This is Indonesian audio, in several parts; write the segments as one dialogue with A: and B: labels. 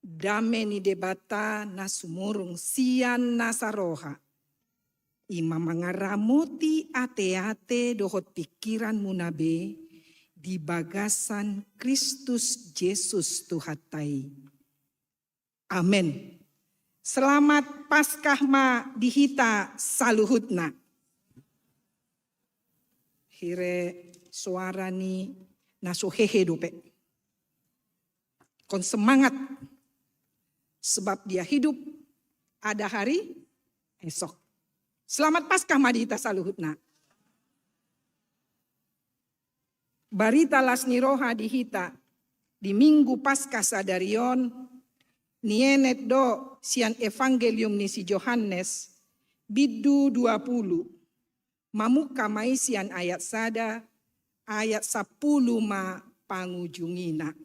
A: Dame ni debata na sumurung sian nasaroha. Ima mangaramoti ate-ate dohot pikiran munabe di bagasan Kristus Yesus Tuhatai. Amin. Selamat Paskah ma dihita saluhutna. Hire suara ni nasuhehe dope. Kon semangat. Sebab dia hidup ada hari esok. Selamat Paskah madita saluhutna. Barita lasniroha dihita di minggu Paskah sadarion nienet do sian evangelium ni si Yohanes bidu 20. Mamuka maisian ayat sada ayat 10 ma pangujungina.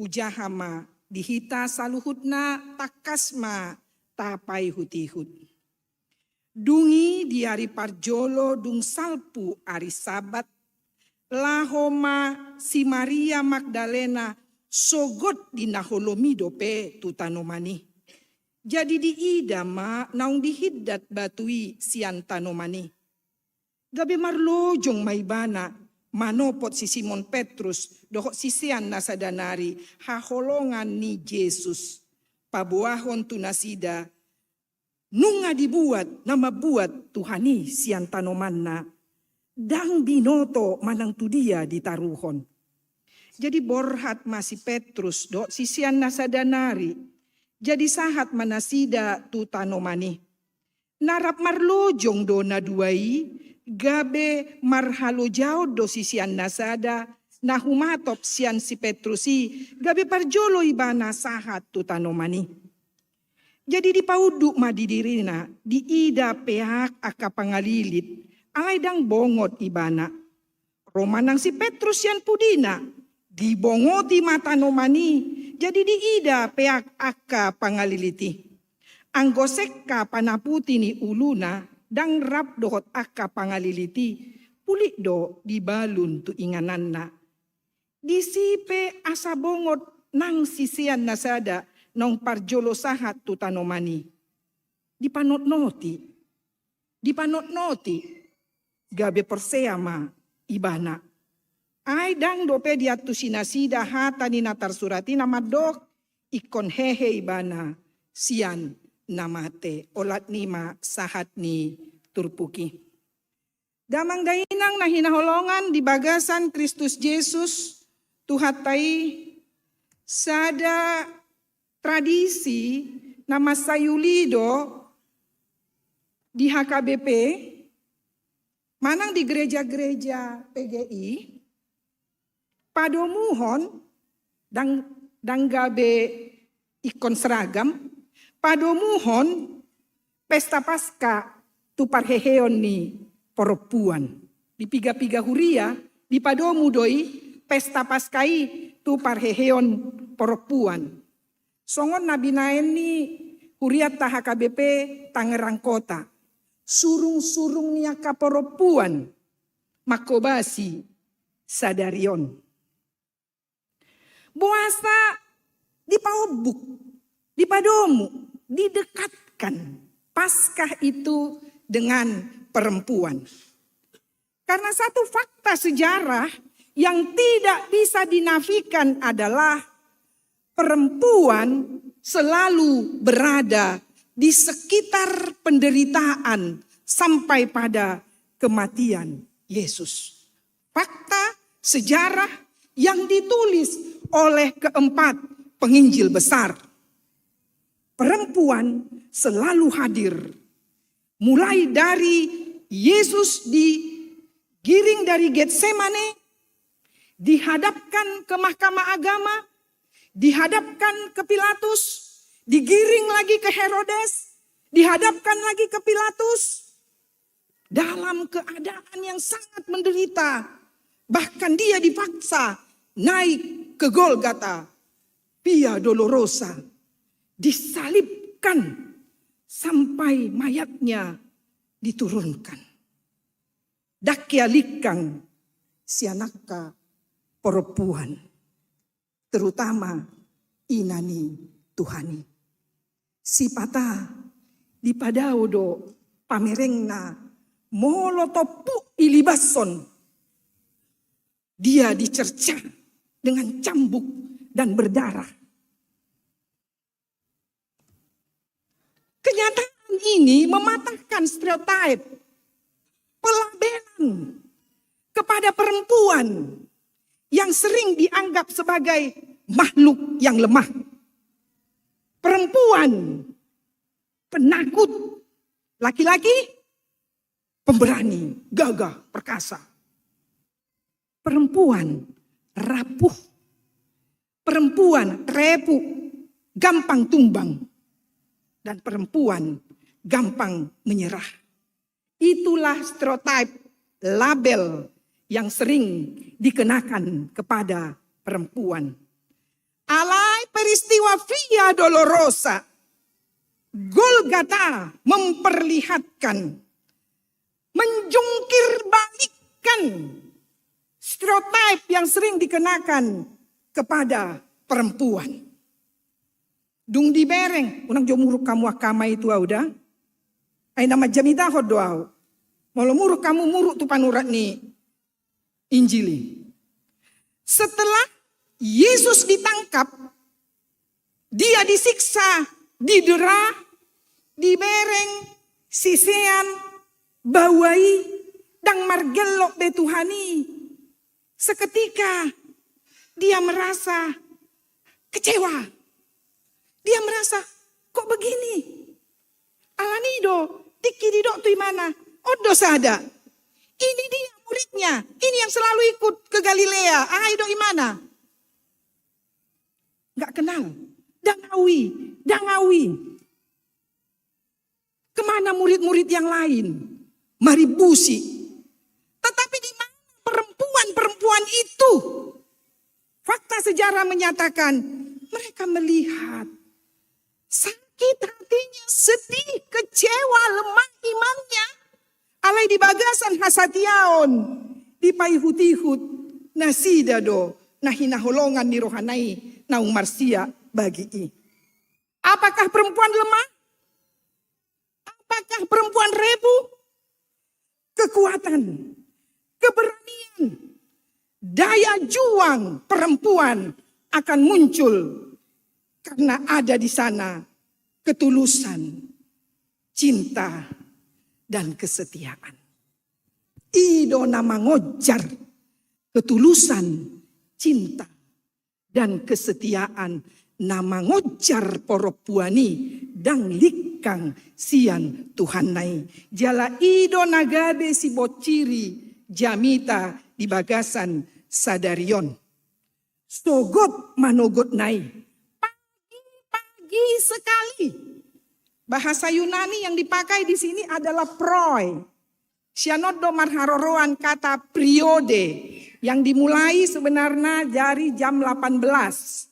A: Hujahama dihita saluhutna takasma tapai hutihut. Dungi di hari parjolo dung salpu ari sabat. Lahoma si Maria Magdalena sogot di naholomido pe tutanomani. Jadi di idama naung dihiddat batui sian tanomani. Gabi marlojong maibana. Manopot si Simon Petrus, dohok sisian nasadanari, haholongan ni Yesus. Pabuahon tunasida, nunga dibuat, nama buat Tuhani sian tanoman na. Dang binoto manang tu dia ditaruhon. Jadi borhat masih Petrus, dohok sisian nasadanari. Jadi sahat manasida tu tanomani. Narap marlojong do na duai, gabe marhalo jauh do sisian nasada na humatop sian si Petrusi gabe parjolo ibana sahat tu tanomani. Jadi di paudu madidirina di ida pehak aka pangalilit alay dang bongot ibana. Romanang si Petrus yan pudina di bongoti matanomani jadi di ida pehak aka pangaliliti. Anggosek ka panaputi ni uluna dang rap dohot aka pangaliliti, pulik do di balun tu ingananna. Disipe asa bongot nang sisian nasada nong parjolo sahat tu tanomani. Dipanot noti, gabe perseama ibana. Ay dang dope diatu sinasida hata ni natar surati nama dok ikon hehe ibana sian namate olat nima sahat ni turpuki. Damang dainang na hinaholongan di bagasan Kristus Yesus tuhatai sada tradisi nama sayulido di HKBP manang di gereja-gereja PGI padomuhon dang gabe ikon seragam padomuhon pesta Paskah tu parheheon ni perempuan. Di piga-piga huria di padomu doi pesta Paskai tu parheheon perempuan. Songon nabi naen ni huriat ta HKBP Tangerang Kota. Surung-surung niaka perempuan makobasi sadarion. Buasa di paubuk, di padomu. Didekatkan Paskah itu dengan perempuan. Karena satu fakta sejarah yang tidak bisa dinafikan adalah perempuan selalu berada di sekitar penderitaan sampai pada kematian Yesus. Fakta sejarah yang ditulis oleh keempat penginjil besar. Perempuan selalu hadir. Mulai dari Yesus digiring dari Getsemane, dihadapkan ke mahkamah agama, dihadapkan ke Pilatus, digiring lagi ke Herodes, dihadapkan lagi ke Pilatus. Dalam keadaan yang sangat menderita, bahkan dia dipaksa naik ke Golgata, Via Dolorosa. Disalibkan sampai mayatnya diturunkan. Dakialikang sianaka perempuan, terutama inani Tuhani. Si pata di padao do pamerengna molotopu ilibason. Dia dicerca dengan cambuk dan berdarah. Kenyataan ini mematahkan stereotip pelabelan kepada perempuan yang sering dianggap sebagai makhluk yang lemah. Perempuan penakut, laki-laki pemberani, gagah, perkasa. Perempuan rapuh, perempuan repu, gampang tumbang, dan perempuan gampang menyerah. Itulah stereotip label yang sering dikenakan kepada perempuan. Alai peristiwa Via Dolorosa, Golgata memperlihatkan, menjungkir balikkan stereotip yang sering dikenakan kepada perempuan. Dung di bereng, unang jomuruk kamu akama itu auda. Ay nama jamida hodoau. Mau muruk kamu muruk tu panurat ni Injili. Setelah Yesus ditangkap, dia disiksa, didera, dibereng, sisean, bawai, dan margelok betuhani. Seketika dia merasa kecewa. Dia merasa, kok begini? Alanido, tiki didok tu mana? Odo sada. Ini dia muridnya. Ini yang selalu ikut ke Galilea. Aido imana? Gak kenal. Dangawi. Kemana murid-murid yang lain? Maribusi. Tetapi di mana perempuan-perempuan itu? Fakta sejarah menyatakan mereka melihat sakit hatinya, sedih, kecewa, lemah imannya. Alai di bagasan hasatiaon, di paihut-ihut, nasidado, nahinaholongan ni rohanai, naung marsia bagi i. Apakah perempuan lemah? Apakah perempuan rebu? Kekuatan, keberanian, daya juang perempuan akan muncul karena ada di sana ketulusan, cinta, dan kesetiaan. Ido nama ngojar ketulusan, cinta, dan kesetiaan. Nama ngojar poropuani dan likang sian Tuhanai. Jala ido nagabe si bociri jamita di bagasan sadarion. Sogot manogot nai. Pagi sekali. Bahasa Yunani yang dipakai di sini adalah proi. Sianodo marharoroan kata priode yang dimulai sebenarnya dari jam 18.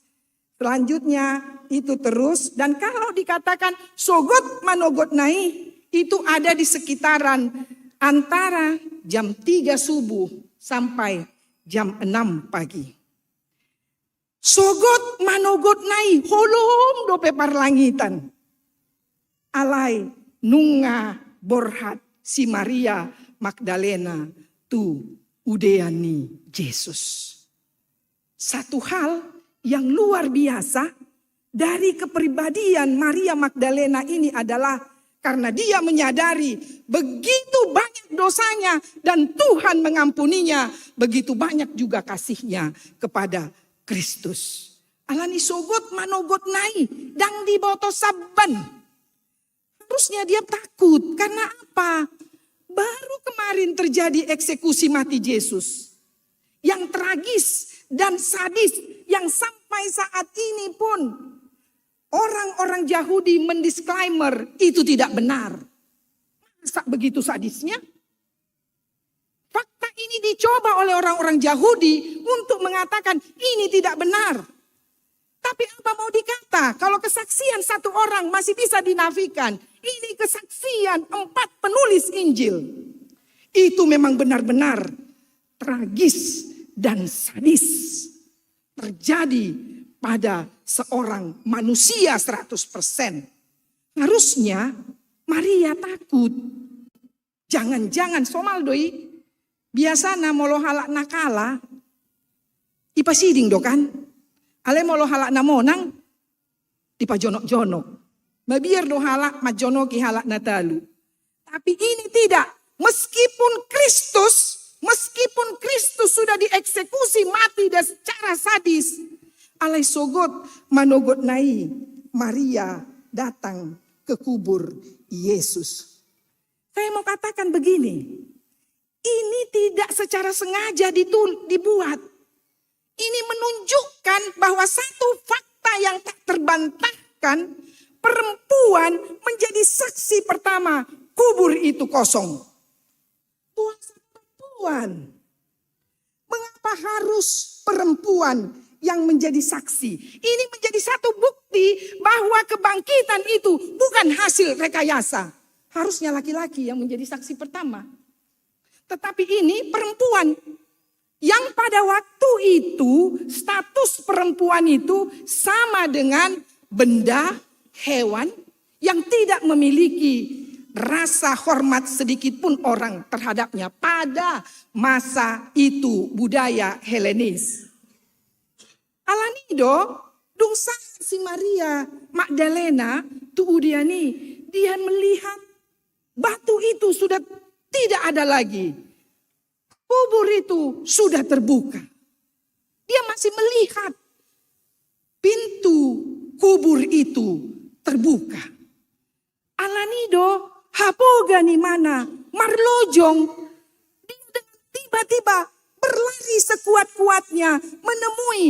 A: Selanjutnya itu terus, dan kalau dikatakan sogot manogot nai itu ada di sekitaran antara jam 3 subuh sampai jam 6 pagi. Sogot manogot nai holom dope parlangitan. Alai nunga borhat si Maria Magdalena tu udeani Yesus. Satu hal yang luar biasa dari kepribadian Maria Magdalena ini adalah karena dia menyadari begitu banyak dosanya dan Tuhan mengampuninya, begitu banyak juga kasihnya kepada Kristus. Alani sogot manogot nai dang diboto saban. Harusnya dia takut karena apa? Baru kemarin terjadi eksekusi mati Yesus. Yang tragis dan sadis yang sampai saat ini pun orang-orang Yahudi mendisklaimer itu tidak benar. Masa begitu sadisnya? Fakta ini dicoba oleh orang-orang Yahudi untuk mengatakan ini tidak benar. Tapi apa mau dikata kalau kesaksian satu orang masih bisa dinafikan? Ini kesaksian 4 penulis Injil. Itu memang benar-benar tragis dan sadis. Terjadi pada seorang manusia 100%. Harusnya Maria takut. Jangan-jangan somaldoi biasa na molo halak nakala ipasiding do kan. Ale molo halak na monang dipajonok-jonok. Mabiar do halak majonoki halak natalu. Tapi ini tidak. Meskipun Kristus sudah dieksekusi mati dan secara sadis. Alai sogot manogot nai Maria datang ke kubur Yesus. Saya mau katakan begini. Ini tidak secara sengaja dibuat. Ini menunjukkan bahwa satu fakta yang tak terbantahkan. Perempuan menjadi saksi pertama. Kubur itu kosong. Puasa perempuan. Mengapa harus perempuan yang menjadi saksi? Ini menjadi satu bukti bahwa kebangkitan itu bukan hasil rekayasa. Harusnya laki-laki yang menjadi saksi pertama. Tetapi ini perempuan yang pada waktu itu status perempuan itu sama dengan benda, hewan yang tidak memiliki rasa hormat sedikit pun orang terhadapnya pada masa itu budaya Helenis. Alanido dungsa si Maria Magdalena tu udiani dia melihat batu itu sudah tidak ada lagi. Kubur itu sudah terbuka. Dia masih melihat pintu kubur itu terbuka. Alanido hapoga ni mana marlojong dia dengan tiba-tiba berlari sekuat-kuatnya menemui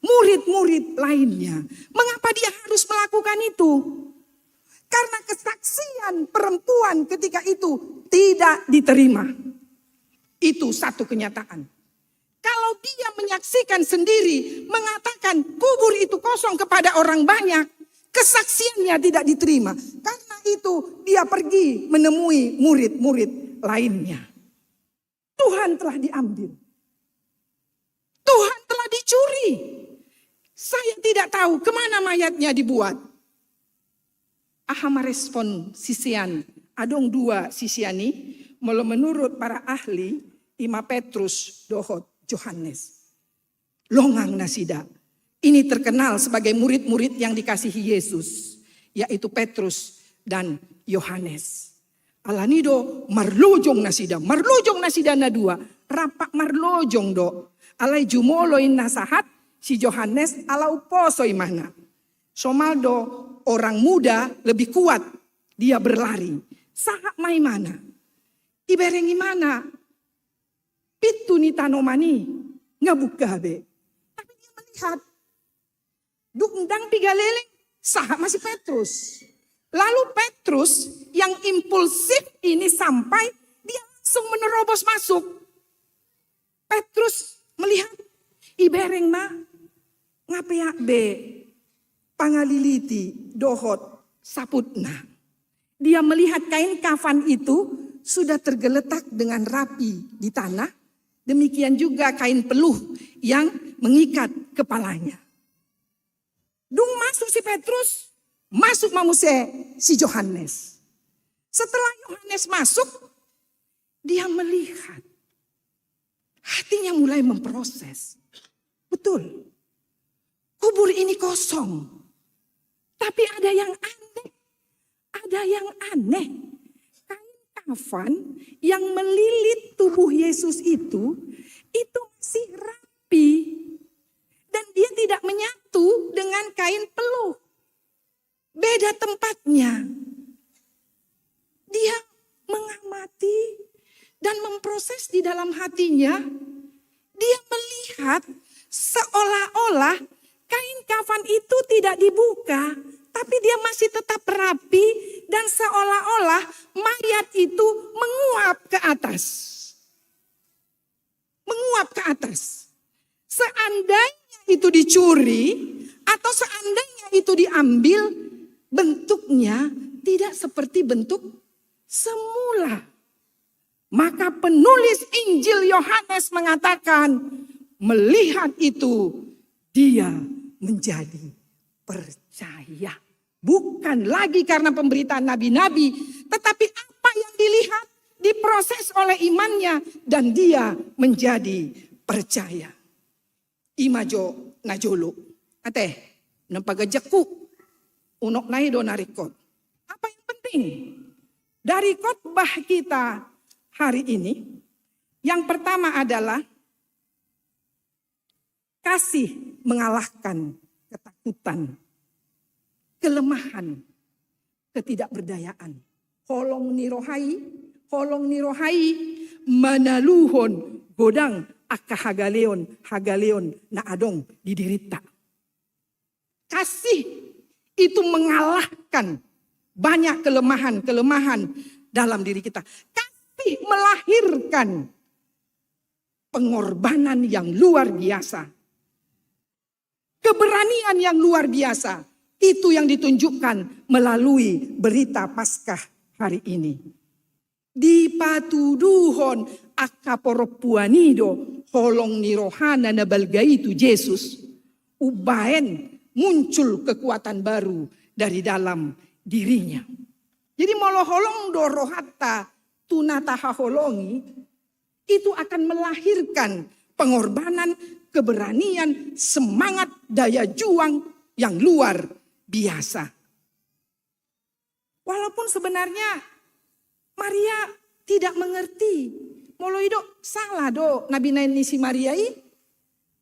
A: murid-murid lainnya. Mengapa dia harus melakukan itu? Karena kesaksian perempuan ketika itu tidak diterima. Itu satu kenyataan. Kalau dia menyaksikan sendiri mengatakan kubur itu kosong kepada orang banyak, kesaksiannya tidak diterima. Karena itu dia pergi menemui murid-murid lainnya. Tuhan telah diambil. Tuhan telah dicuri. Saya tidak tahu kemana mayatnya dibuat. Aha merespon sisian. Adong dua sisiani. Menurut para ahli. Ima Petrus dohot Yohanes. Longang nasida. Ini terkenal sebagai murid-murid yang dikasihi Yesus. Yaitu Petrus dan Yohanes. Alanido marlojong nasida. Marlojong nasida na dua. Rapak marlojong do. Alay jumoloin nasahat. Si Yohanes alau posoi mana. Somaldo orang muda lebih kuat. Dia berlari. Sahak mai mana. Iberengi mana. Pitu ni tanomani. Ngabuka be. Tapi dia melihat. Dungdang pigaleleng. Sahak masih Petrus. Lalu Petrus yang impulsif ini sampai. Dia langsung menerobos masuk. Petrus melihat. Ibereng mah. Ngapiak be. Pangaliliti. Dohot. Saputna. Dia melihat kain kafan itu. Sudah tergeletak dengan rapi di tanah. Demikian juga kain peluh yang mengikat kepalanya. Dung masuk si Petrus. Masuk mamuse si Yohanes. Setelah Yohanes masuk. Dia melihat. Hatinya mulai memproses. Betul. Kubur ini kosong. Tapi ada yang aneh. Ada yang aneh. Kain kafan yang melilit tubuh Yesus itu masih rapi. Dan dia tidak menyatu dengan kain peluh. Beda tempatnya. Dia mengamati dan memproses di dalam hatinya. Dia melihat seolah-olah kain kafan itu tidak dibuka. Tapi dia masih tetap rapi dan seolah-olah mayat itu menguap ke atas. Menguap ke atas. Seandainya itu dicuri atau seandainya itu diambil, bentuknya tidak seperti bentuk semula. Maka penulis Injil Yohanes mengatakan, melihat itu dia menjadi percaya. Bukan lagi karena pemberitaan nabi-nabi, tetapi apa yang dilihat, diproses oleh imannya, dan dia menjadi percaya. Imajo najolo, ate, nempagajaku, unok naido narikot. Apa yang penting dari khotbah kita hari ini? Yang pertama adalah kasih mengalahkan ketakutan, kelemahan, ketidakberdayaan. Holong nirohai, manaluhon, godang, hagaleon na adong didirita. Kasih itu mengalahkan banyak kelemahan dalam diri kita. Kasih melahirkan pengorbanan yang luar biasa. Keberanian yang luar biasa. Itu yang ditunjukkan melalui berita Paskah hari ini. Di patuduhon akaporopuanido holong nirohana nabalgaitu Yesus. Ubaen muncul kekuatan baru dari dalam dirinya. Jadi moloholong dorohata tunataha holongi itu akan melahirkan pengorbanan, keberanian, semangat, daya juang yang luar biasa. Walaupun sebenarnya Maria tidak mengerti. Moloido salah do Nabi Naini si Mariai.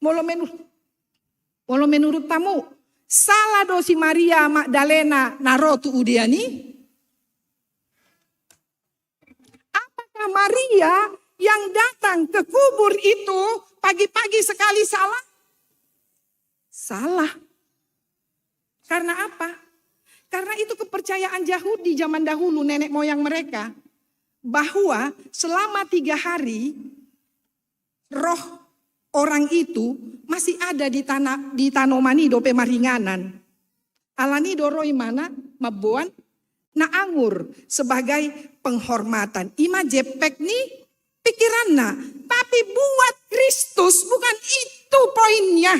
A: Molo menurut tamu salah do si Maria Magdalena narotu udiani. Apakah Maria yang datang ke kubur itu pagi-pagi sekali salah? Salah. Karena apa? Karena itu kepercayaan Yahudi zaman dahulu, nenek moyang mereka. Bahwa selama 3 hari roh orang itu masih ada di tanomani dope maringanan. Alani doroi mana mabuan na anggur sebagai penghormatan. Ima jepek nih pikiranna. Tapi buat Kristus bukan itu poinnya.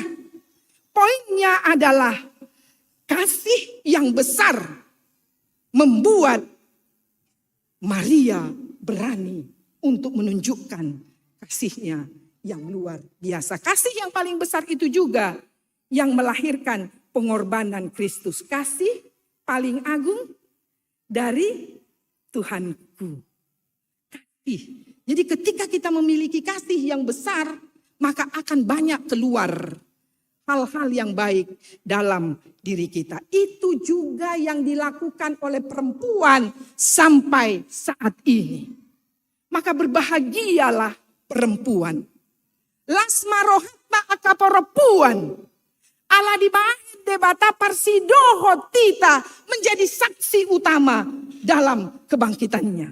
A: Poinnya adalah kasih yang besar membuat Maria berani untuk menunjukkan kasihnya yang luar biasa. Kasih yang paling besar itu juga yang melahirkan pengorbanan Kristus. Kasih paling agung dari Tuhanku. Kasih. Jadi ketika kita memiliki kasih yang besar, maka akan banyak keluar hal-hal yang baik dalam diri kita. Itu juga yang dilakukan oleh perempuan sampai saat ini. Maka berbahagialah perempuan. Lasma rohata aka perempuan. Ala dibahas debata parsidoho tita menjadi saksi utama dalam kebangkitannya.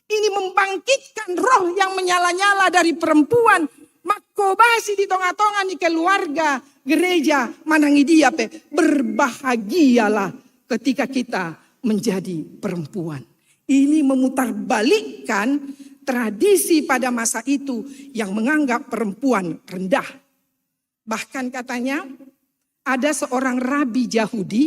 A: Ini membangkitkan roh yang menyala-nyala dari perempuan. Makobasi di tonga-tonga nih keluarga gereja manangi dia pe. Berbahagialah ketika kita menjadi perempuan. Ini memutarbalikkan tradisi pada masa itu yang menganggap perempuan rendah. Bahkan katanya ada seorang rabi Yahudi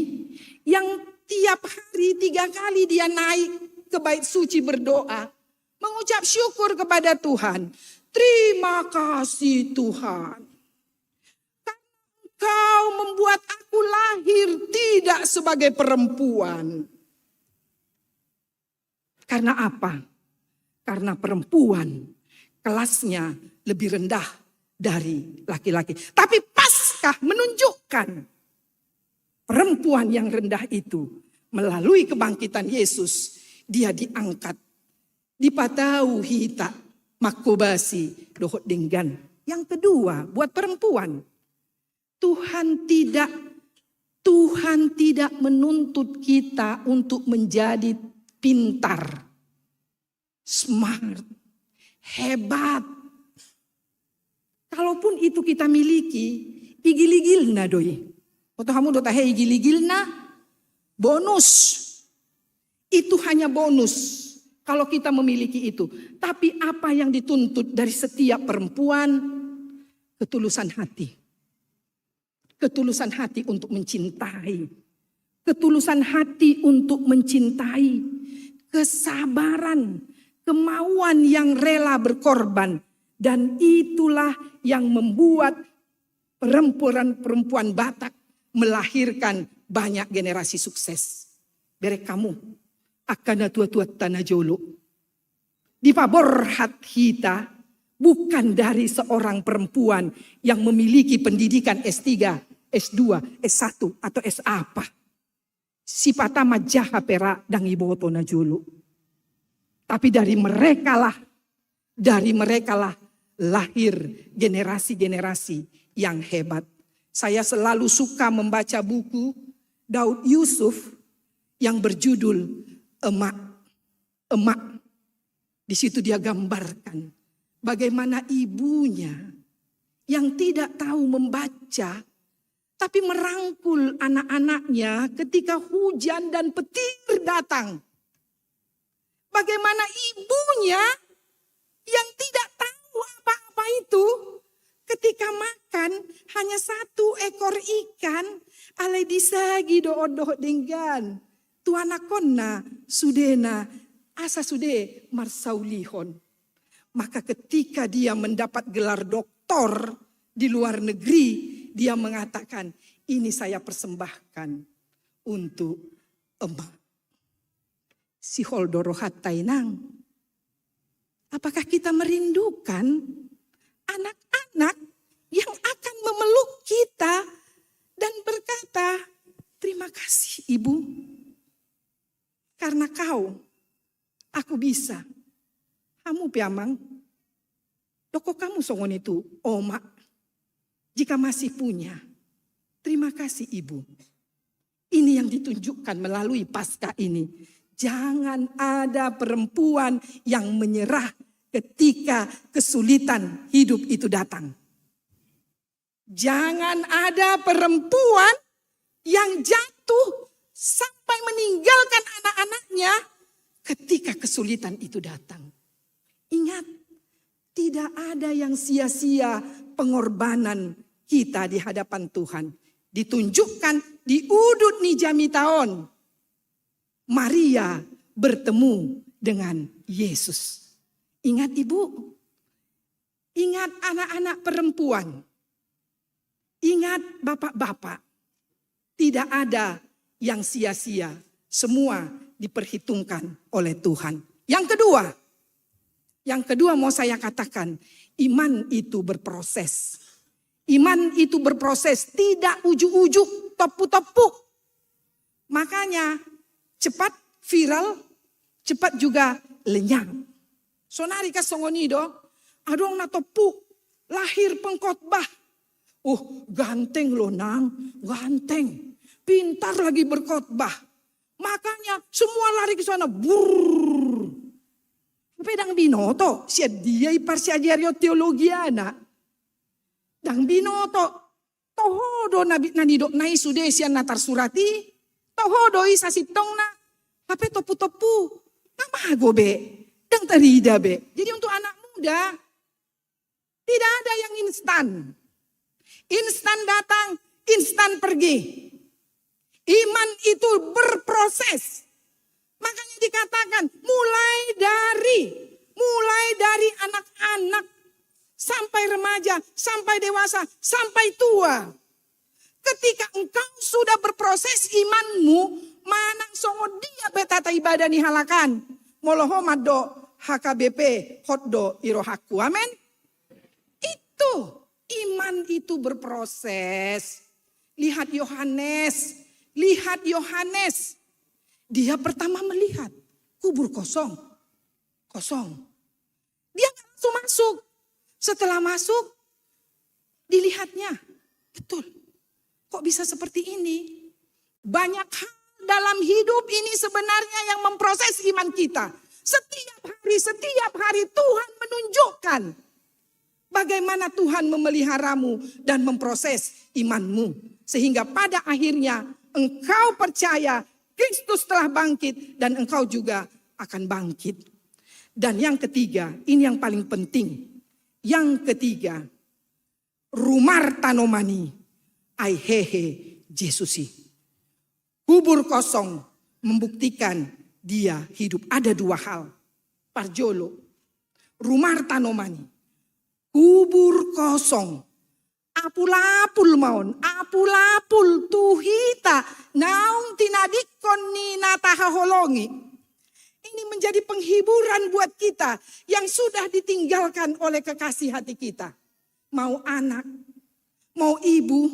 A: yang tiap hari 3 kali dia naik ke bait suci berdoa. Mengucap syukur kepada Tuhan. Terima kasih Tuhan. Engkau membuat aku lahir tidak sebagai perempuan. Karena apa? Karena perempuan kelasnya lebih rendah dari laki-laki. Tapi Paskah menunjukkan perempuan yang rendah itu melalui kebangkitan Yesus dia diangkat. Dipatau hita makobasi dohot denggan. Yang kedua buat perempuan. Tuhan tidak menuntut kita untuk menjadi pintar, smart, hebat. Kalaupun itu kita miliki, igil-igilna doi. Atau kamu do tahe igil-igilna, bonus. Itu hanya bonus kalau kita memiliki itu. Tapi apa yang dituntut dari setiap perempuan? Ketulusan hati. ketulusan hati untuk mencintai. Ketulusan hati untuk mencintai. Kesabaran, kemauan yang rela berkorban. Dan itulah yang membuat perempuan-perempuan Batak melahirkan banyak generasi sukses. Berek kamu akan tua-tua tanah jolo. Di pabor hat kita bukan dari seorang perempuan yang memiliki pendidikan S3, S2, S1 atau S apa. Sipata majaha perak dan iboto na jolo. Tapi dari mereka lah lahir generasi-generasi yang hebat. Saya selalu suka membaca buku Daud Yusuf yang berjudul Emak. Emak. Di situ dia gambarkan bagaimana ibunya yang tidak tahu membaca tapi merangkul anak-anaknya ketika hujan dan petir datang. Bagaimana ibunya yang tidak tahu apa-apa itu ketika makan hanya 1 ekor ikan alai disagi do-do dengan tuana konna sudena asa sude marsaulihon. Maka ketika dia mendapat gelar doktor di luar negeri, dia mengatakan, ini saya persembahkan untuk emak. Si Holdoro Hatainang, apakah kita merindukan anak-anak yang akan memeluk kita dan berkata, terima kasih ibu, karena kau, aku bisa. Kamu piamang, doko kamu songon itu, oma, jika masih punya, terima kasih ibu. Ini yang ditunjukkan melalui Paskah ini. Jangan ada perempuan yang menyerah ketika kesulitan hidup itu datang. Jangan ada perempuan yang jatuh sampai meninggalkan anak-anaknya ketika kesulitan itu datang. Ingat, tidak ada yang sia-sia pengorbanan kita di hadapan Tuhan. Ditunjukkan di Udut Nijami tahun. Maria bertemu dengan Yesus. Ingat ibu, ingat anak-anak perempuan, ingat bapak-bapak. Tidak ada yang sia-sia, semua diperhitungkan oleh Tuhan. Yang kedua mau saya katakan, iman itu berproses. Iman itu berproses, tidak ujuk-ujuk, tepuk-tepuk. Makanya cepat viral, cepat juga lenyang. Sonari ka songonido, adong natopuk, lahir pengkhotbah. Ganteng loh nang, ganteng. Pintar lagi berkhotbah. Makanya semua lari ke sana, burr. Pedang binoto, siya dia iparsiajerio teologiana. Dang binoto, tohodo nanidok na isude siya natar surati. Tohodo isa sitong na, tapi topu-topu, namago be, dan terida be. Jadi untuk anak muda, tidak ada yang instan. Instan datang, instan pergi. Iman itu berproses. Makanya dikatakan mulai dari anak-anak, sampai remaja, sampai dewasa, sampai tua. Ketika engkau sudah berproses imanmu, manang songo dia betata ibadah ni halakan. Moloho maddo HKBP hotdo irohaku. Amin. Itu iman itu berproses. Lihat Yohanes. Dia pertama melihat kubur kosong. Dia langsung masuk. Setelah masuk, dilihatnya. Betul. Kok bisa seperti ini? Banyak hal dalam hidup ini sebenarnya yang memproses iman kita. Setiap hari Tuhan menunjukkan bagaimana Tuhan memeliharamu dan memproses imanmu. Sehingga pada akhirnya engkau percaya Kristus telah bangkit dan engkau juga akan bangkit. Dan yang ketiga, ini yang paling penting. Yang ketiga, rumar tanomani ai hehe Jesusi. Kubur kosong membuktikan dia hidup. Ada dua hal. Parjolo, rumah tanomani, kubur kosong. Apul-apul maun, apul-apul tuhita, naung tinadikon ni natahaholongi. Ini menjadi penghiburan buat kita yang sudah ditinggalkan oleh kekasih hati kita. Mau anak, mau ibu,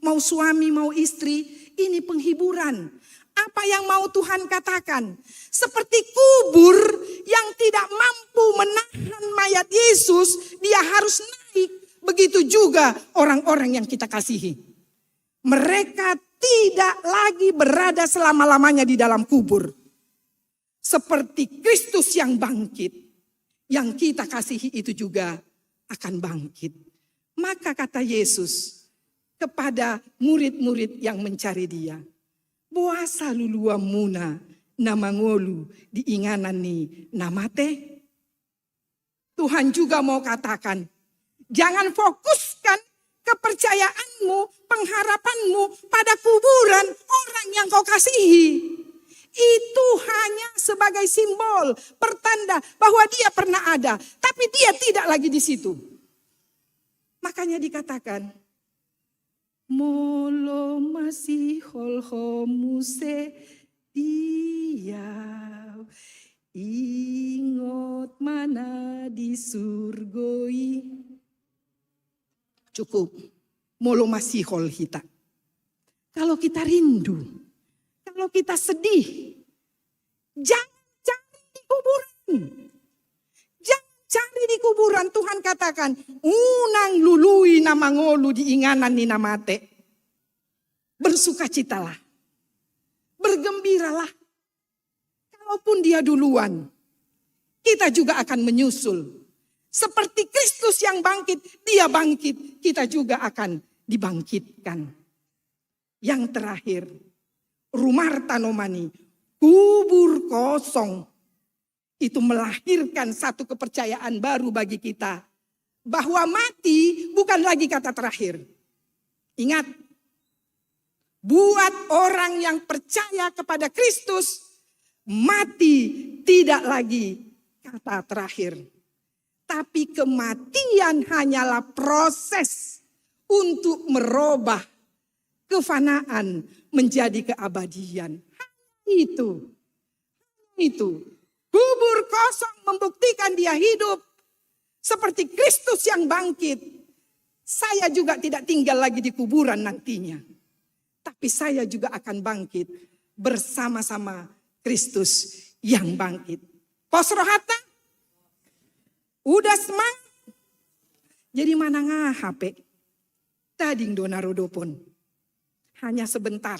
A: mau suami, mau istri, ini penghiburan. Apa yang mau Tuhan katakan? Seperti kubur yang tidak mampu menahan mayat Yesus, dia harus naik. Begitu juga orang-orang yang kita kasihi. Mereka tidak lagi berada selama-lamanya di dalam kubur. Seperti Kristus yang bangkit, yang kita kasihi itu juga akan bangkit. Maka kata Yesus kepada murid-murid yang mencari dia, "Boasa lulua muna namangolu diinganan ni namate." Tuhan juga mau katakan, jangan fokuskan kepercayaanmu, pengharapanmu pada kuburan orang yang kau kasihi. Itu hanya sebagai simbol, pertanda bahwa dia pernah ada, tapi dia tidak lagi di situ. Makanya dikatakan, molo masih holhomuse dia, ingot mana di surgoi. Cukup, molo masih hol kita. Kalau kita rindu, kalau kita sedih, jangan cari di kuburan. Jangan cari di kuburan. Tuhan katakan, unang lului namangolu diinganan ni namate. Bersukacitalah, bergembiralah. Kalaupun dia duluan, kita juga akan menyusul. Seperti Kristus yang bangkit, dia bangkit, kita juga akan dibangkitkan. Yang terakhir, rumah tanomani, kubur kosong. Itu melahirkan satu kepercayaan baru bagi kita. Bahwa mati bukan lagi kata terakhir. Ingat, buat orang yang percaya kepada Kristus, mati tidak lagi kata terakhir. Tapi kematian hanyalah proses untuk merubah kefanaan menjadi keabadian. Itu. Kubur kosong membuktikan dia hidup. Seperti Kristus yang bangkit. Saya juga tidak tinggal lagi di kuburan nantinya. Tapi saya juga akan bangkit bersama-sama Kristus yang bangkit. Posrohata? Udah semangat. Jadi mana HP? Tading donarodopon. Hanya sebentar.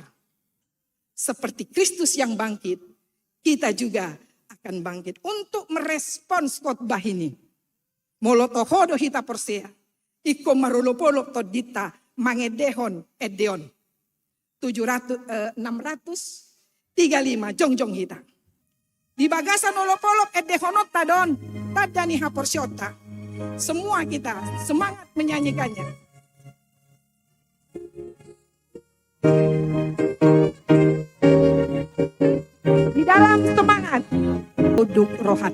A: Seperti Kristus yang bangkit, kita juga akan bangkit. Untuk merespons khotbah ini. Molotohodo hita porsea. Iko marolopolok todita mangedehon edeon. 635 jongjong hita. Di bagasan olopolok edehonot tadon. Tadani haporsyota. Semua kita semangat menyanyikannya. Di dalam semangat duduk rohat